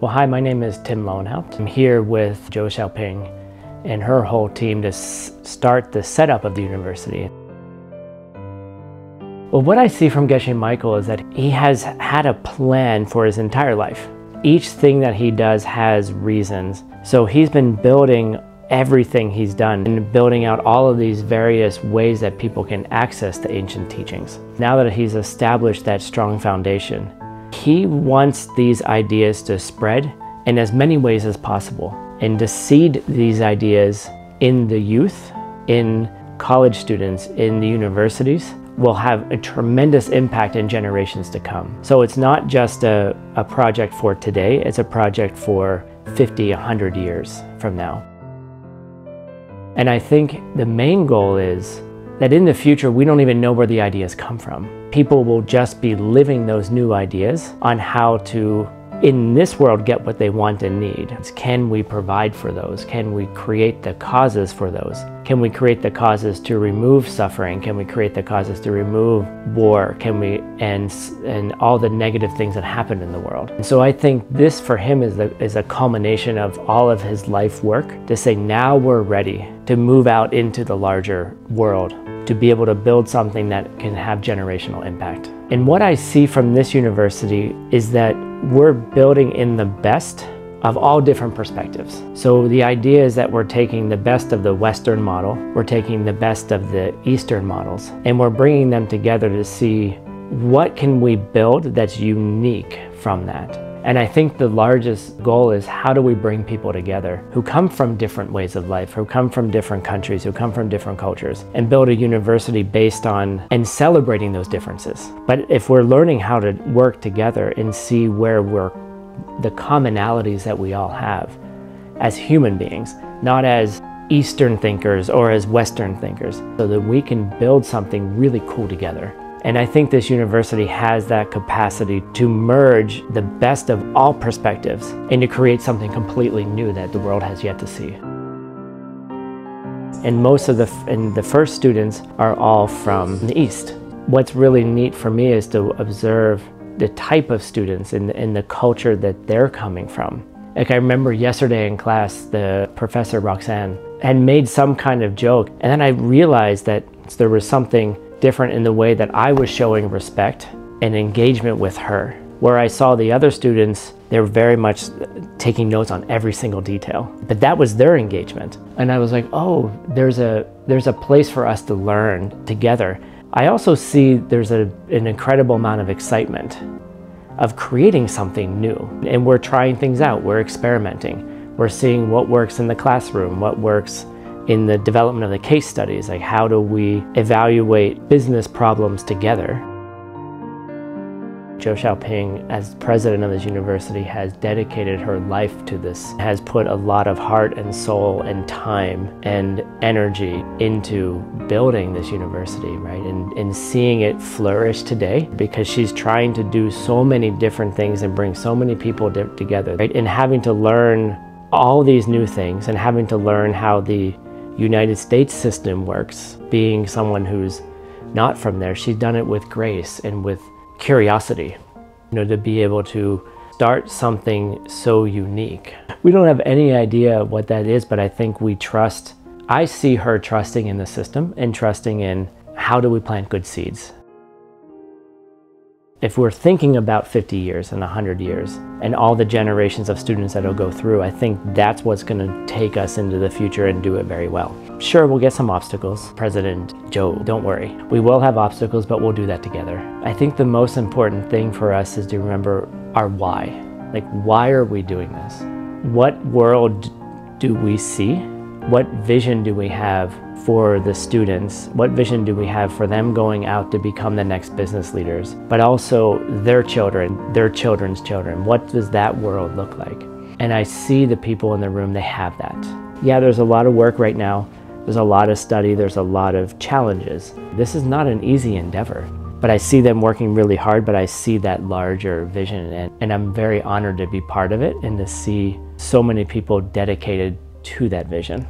Well, hi, my name is Tim Lowenhaupt. I'm here with Zhou Xiaoping and her whole team to start the setup of the university. Well, what I see from Geshe Michael is that he has had a plan for his entire life. Each thing that he does has reasons. So he's been building everything he's done and building out all of these various ways that people can access the ancient teachings. Now that he's established that strong foundation, he wants these ideas to spread in as many ways as possible and to seed these ideas in the youth, in college students, in the universities will have a tremendous impact in generations to come. So it's not just a project for today, it's a project for 50, 100 years from now. And I think the main goal is that in the future, we don't even know where the ideas come from. People will just be living those new ideas on how to, in this world, get what they want and need. Can we provide for those? Can we create the causes for those? Can we create the causes to remove suffering? Can we create the causes to remove war? Can we, and all the negative things that happen in the world? And so I think this for him is a culmination of all of his life work to say, now we're ready to move out into the larger world, to be able to build something that can have generational impact. And what I see from this university is that we're building in the best of all different perspectives. So the idea is that we're taking the best of the Western model, we're taking the best of the Eastern models, and we're bringing them together to see what can we build that's unique from that. And I think the largest goal is how do we bring people together who come from different ways of life, who come from different countries, who come from different cultures, and build a university based on and celebrating those differences. But if we're learning how to work together and see where the commonalities that we all have as human beings, not as Eastern thinkers or as Western thinkers, so that we can build something really cool together. And I think this university has that capacity to merge the best of all perspectives and to create something completely new that the world has yet to see. And most of the first students are all from the East. What's really neat for me is to observe the type of students and the culture that they're coming from. Like I remember yesterday in class, the professor Roxanne had made some kind of joke, and then I realized that there was something different in the way that I was showing respect and engagement with her. Where I saw the other students, they were very much taking notes on every single detail. But that was their engagement. And I was like, oh, there's a place for us to learn together. I also see there's an incredible amount of excitement of creating something new. And we're trying things out, we're experimenting. We're seeing what works in the classroom, what works in the development of the case studies, like how do we evaluate business problems together. Zhou Xiaoping, as president of this university, has dedicated her life to this, has put a lot of heart and soul and time and energy into building this university, right? And seeing it flourish today, because she's trying to do so many different things and bring so many people together, right? And having to learn all these new things and having to learn how the United States system works. Being someone who's not from there, she's done it with grace and with curiosity, to be able to start something so unique. We don't have any idea what that is, but I think I see her trusting in the system and trusting in how do we plant good seeds. If we're thinking about 50 years and 100 years and all the generations of students that will go through, I think that's what's going to take us into the future and do it very well. Sure, we'll get some obstacles. President Zhou, don't worry. We will have obstacles, but we'll do that together. I think the most important thing for us is to remember our why. Like, why are we doing this? What world do we see? What vision do we have for the students? What vision do we have for them going out to become the next business leaders? But also their children, their children's children. What does that world look like? And I see the people in the room, they have that. Yeah, there's a lot of work right now. There's a lot of study. There's a lot of challenges. This is not an easy endeavor. But I see them working really hard, but I see that larger vision. And I'm very honored to be part of it and to see so many people dedicated to that vision.